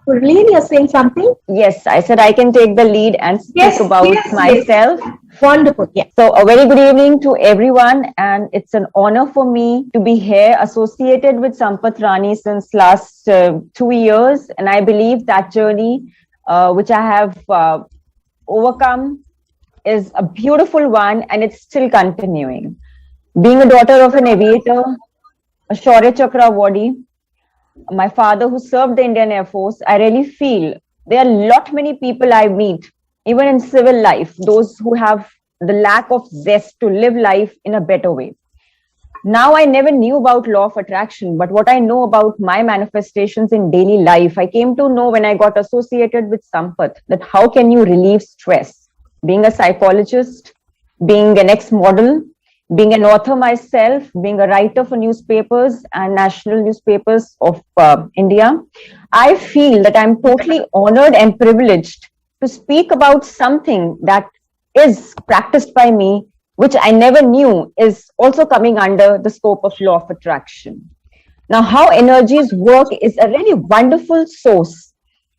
Gurleen, you're saying something? Yes, I said I can take the lead and speak about myself. Yes. Wonderful. Yeah. So a very good evening to everyone, and it's an honor for me to be here associated with Sampath Rani since last 2 years, and I believe that journey which I have overcome is a beautiful one, and it's still continuing. Being a daughter of an aviator, a Shaurya Chakra awardee, my father who served the Indian Air Force, I really feel there are a lot many people I meet, even in civil life, those who have the lack of zest to live life in a better way. Now, I never knew about law of attraction, but what I know about my manifestations in daily life, I came to know when I got associated with Sampath, that how can you relieve stress? Being a psychologist, being an ex-model, being an author myself, being a writer for newspapers and national newspapers of India, I feel that I'm totally honored and privileged to speak about something that is practiced by me, which I never knew is also coming under the scope of law of attraction. Now, how energies work is a really wonderful source.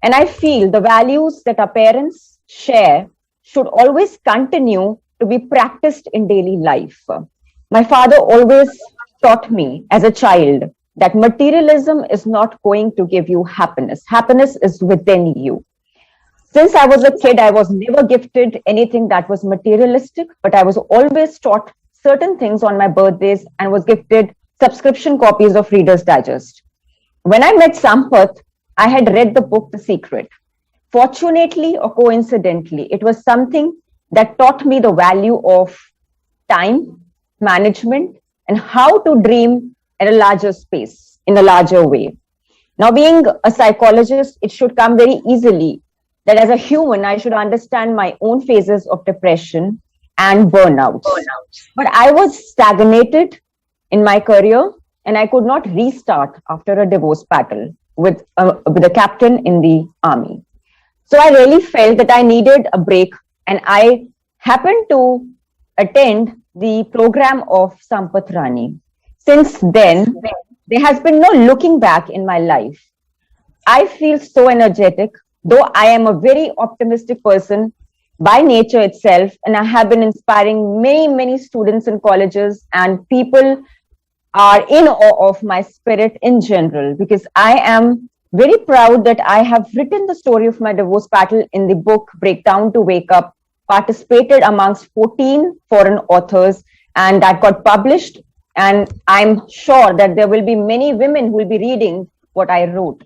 And I feel the values that our parents share should always continue to be practiced in daily life. My father always taught me as a child that materialism is not going to give you happiness. Happiness is within you. Since I was a kid, I was never gifted anything that was materialistic, but I was always taught certain things on my birthdays and was gifted subscription copies of Reader's Digest. When I met Sampath, I had read the book The Secret. Fortunately or coincidentally, it was something that taught me the value of time, management, and how to dream at a larger space, in a larger way. Now, being a psychologist, it should come very easily that as a human, I should understand my own phases of depression and burnout. But I was stagnated in my career and I could not restart after a divorce battle with a captain in the army. So I really felt that I needed a break, and I happened to attend the program of Sampath Rani. Since then, there has been no looking back in my life. I feel so energetic, though I am a very optimistic person by nature itself, and I have been inspiring many, many students in colleges, and people are in awe of my spirit in general, because I am very proud that I have written the story of my divorce battle in the book Breakdown to Wake Up, participated amongst 14 foreign authors, and that got published. And I'm sure that there will be many women who will be reading what I wrote.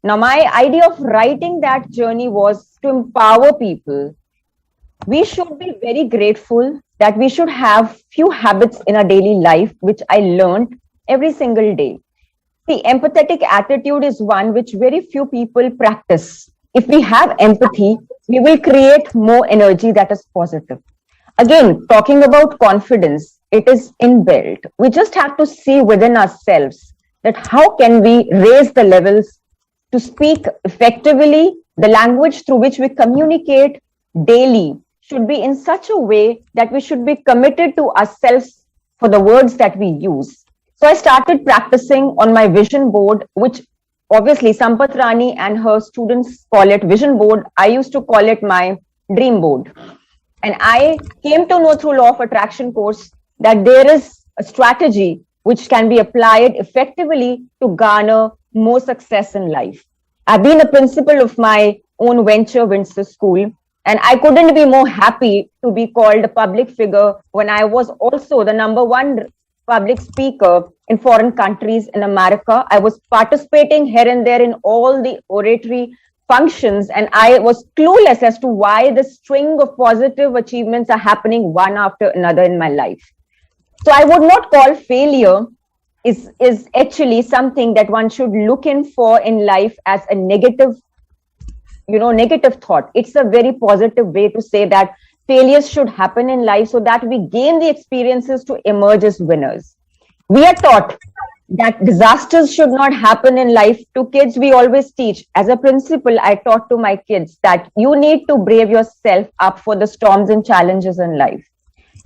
Now, my idea of writing that journey was to empower people. We should be very grateful that we should have few habits in our daily life, which I learned every single day. The empathetic attitude is one which very few people practice. If we have empathy, we will create more energy that is positive. Again, talking about confidence, it is inbuilt. We just have to see within ourselves that how can we raise the levels to speak effectively. The language through which we communicate daily should be in such a way that we should be committed to ourselves for the words that we use. So I started practicing on my vision board, which obviously Sampath Rani and her students call it vision board. I used to call it my dream board. And I came to know through law of attraction course that there is a strategy which can be applied effectively to garner more success in life. I've been a principal of my own venture, Windsor School, and I couldn't be more happy to be called a public figure when I was also the #1 public speaker in foreign countries in America. I was participating here and there in all the oratory functions, and I was clueless as to why the string of positive achievements are happening one after another in my life. So I would not call failure is actually something that one should look in for in life as a negative, negative thought. It's a very positive way to say that failures should happen in life so that we gain the experiences to emerge as winners. We are taught that disasters should not happen in life. To kids, we always teach. As a principal, I taught to my kids that you need to brave yourself up for the storms and challenges in life.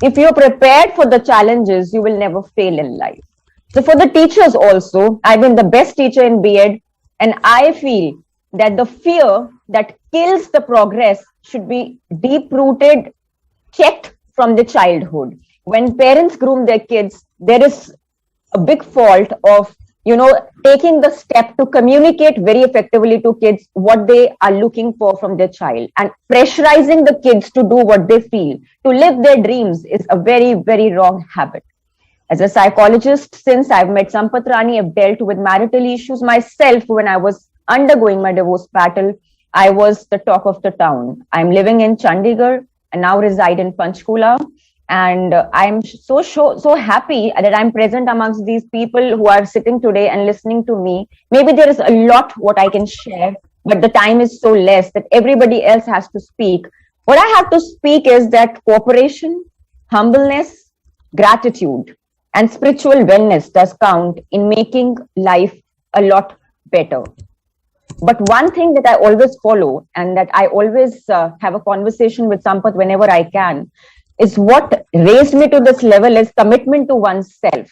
If you're prepared for the challenges, you will never fail in life. So for the teachers also, I've been the best teacher in B.Ed, and I feel that the fear that kills the progress should be deep rooted, checked from the childhood. When parents groom their kids, there is a big fault of taking the step to communicate very effectively to kids what they are looking for from their child, and pressurizing the kids to do what they feel, to live their dreams, is a very, very wrong habit. As a psychologist, since I've met Sampath Rani, I've dealt with marital issues myself. When I was undergoing my divorce battle, I was the talk of the town. I'm living in Chandigarh and now reside in Panchkula. And I'm so happy that I'm present amongst these people who are sitting today and listening to me. Maybe there is a lot what I can share, but the time is so less that everybody else has to speak. What I have to speak is that cooperation, humbleness, gratitude, and spiritual wellness does count in making life a lot better. But one thing that I always follow, and that I always have a conversation with Sampath whenever I can, is what raised me to this level is commitment to oneself.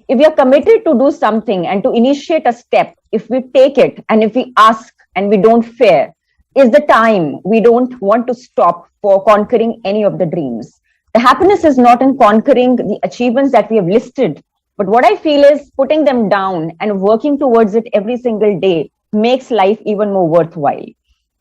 If we are committed to do something and to initiate a step, if we take it and if we ask and we don't fear, is the time we don't want to stop for conquering any of the dreams. The happiness is not in conquering the achievements that we have listed, but what I feel is putting them down and working towards it every single day makes life even more worthwhile.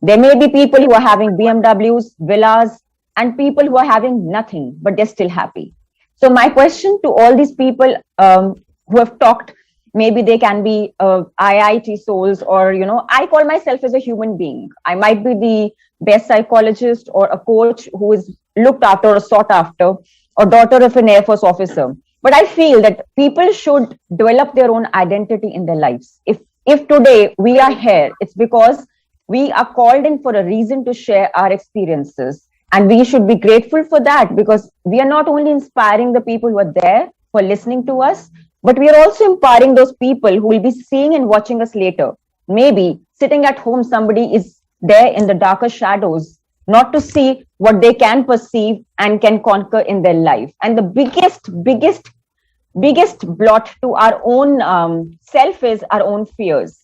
There may be people who are having BMWs, villas, and people who are having nothing, but they're still happy. So my question to all these people who have talked, maybe they can be IIT souls, or, I call myself as a human being. I might be the best psychologist or a coach who is looked after or sought after, or daughter of an Air Force officer. But I feel that people should develop their own identity in their lives. If today we are here, it's because we are called in for a reason to share our experiences. And we should be grateful for that, because we are not only inspiring the people who are there for listening to us, but we are also empowering those people who will be seeing and watching us later. Maybe sitting at home, somebody is there in the darker shadows, not to see what they can perceive and can conquer in their life. And the biggest blot to our own self is our own fears.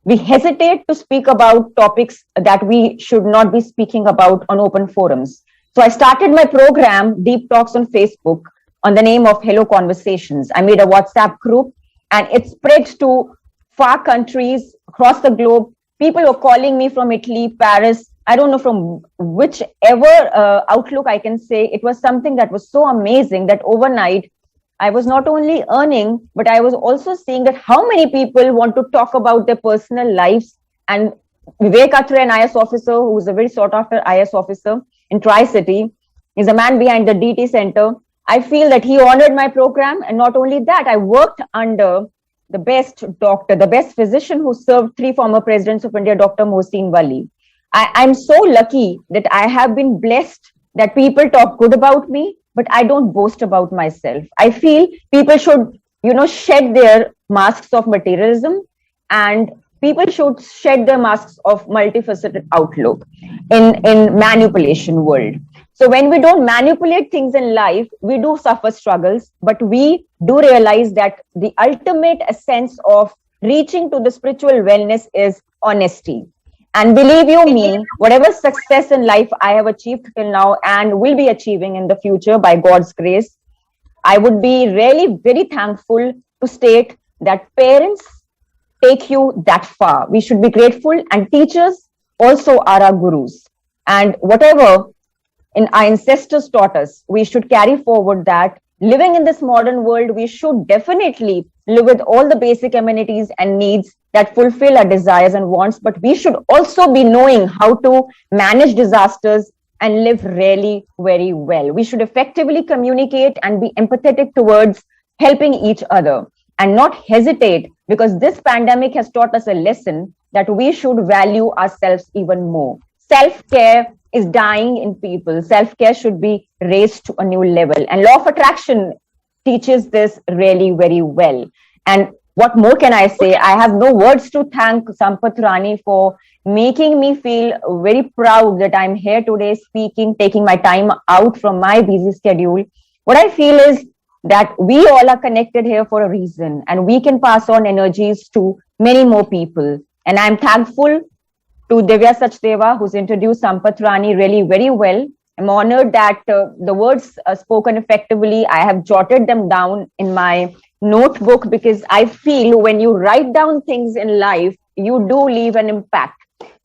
We hesitate to speak about topics that we should not be speaking about on open forums. So I started my program, Deep Talks, on Facebook on the name of Hello Conversations. I made a WhatsApp group and it spread to far countries across the globe. People were calling me from Italy, Paris, I don't know from whichever outlook I can say. It was something that was so amazing that overnight I was not only earning, but I was also seeing that how many people want to talk about their personal lives. And Vivek Atre, an IS officer, who is a very sought after IS officer in Tri-City, is a man behind the DT Center. I feel that he honored my program. And not only that, I worked under the best doctor, the best physician who served 3 former presidents of India, Dr. Mohsin Wali. I'm so lucky that I have been blessed that people talk good about me, but I don't boast about myself. I feel people should, shed their masks of materialism, and people should shed their masks of multifaceted outlook in manipulation world. So when we don't manipulate things in life, we do suffer struggles, but we do realize that the ultimate essence of reaching to the spiritual wellness is honesty. And believe you me, whatever success in life I have achieved till now and will be achieving in the future by God's grace, I would be really very thankful to state that parents take you that far. We should be grateful, and teachers also are our gurus. And whatever our ancestors taught us, we should carry forward that. Living in this modern world, we should definitely live with all the basic amenities and needs that fulfill our desires and wants, but we should also be knowing how to manage disasters and live really very well. We should effectively communicate and be empathetic towards helping each other and not hesitate, because this pandemic has taught us a lesson that we should value ourselves even more. Self-care is dying in people. Self-care should be raised to a new level. And law of attraction teaches this really very well. And what more can I say? I have no words to thank Sampath Rani for making me feel very proud that I'm here today speaking, taking my time out from my busy schedule. What I feel is that we all are connected here for a reason, and we can pass on energies to many more people. And I'm thankful to Divya Sachdeva, who's introduced Sampath Rani really very well. I'm honored that the words spoken effectively, I have jotted them down in my notebook because I feel when you write down things in life, you do leave an impact.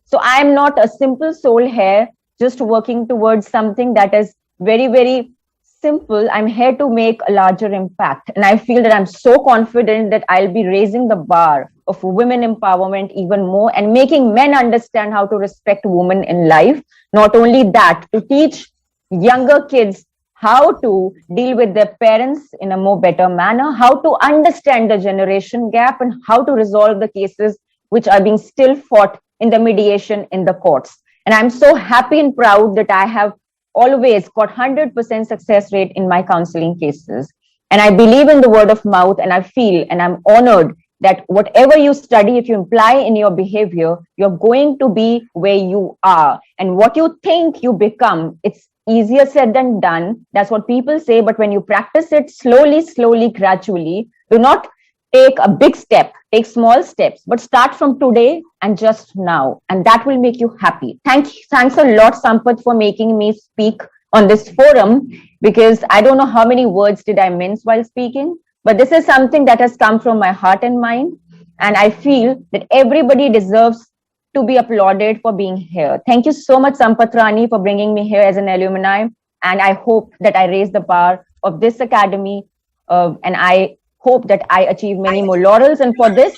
So I'm not a simple soul here, just working towards something that is very, very simple. I'm here to make a larger impact. And I feel that I'm so confident that I'll be raising the bar of women empowerment even more and making men understand how to respect women in life. Not only that, to teach younger kids how to deal with their parents in a more better manner, how to understand the generation gap, and how to resolve the cases which are being still fought in the mediation in the courts. And I'm so happy and proud that I have always got 100% success rate in my counseling cases. And I believe in the word of mouth, and I feel and I'm honored that whatever you study, if you imply in your behavior, you're going to be where you are. And what you think you become, it's easier said than done. That's what people say. But when you practice it slowly, gradually, do not take a big step, take small steps, but start from today and just now. And that will make you happy. Thanks a lot, Sampath, for making me speak on this forum, because I don't know how many words did I mince while speaking, but this is something that has come from my heart and mind. And I feel that everybody deserves to be applauded for being here. Thank you so much, Sampath Rani, for bringing me here as an alumni. And I hope that I raise the bar of this academy. And I hope that I achieve many more laurels. And for this,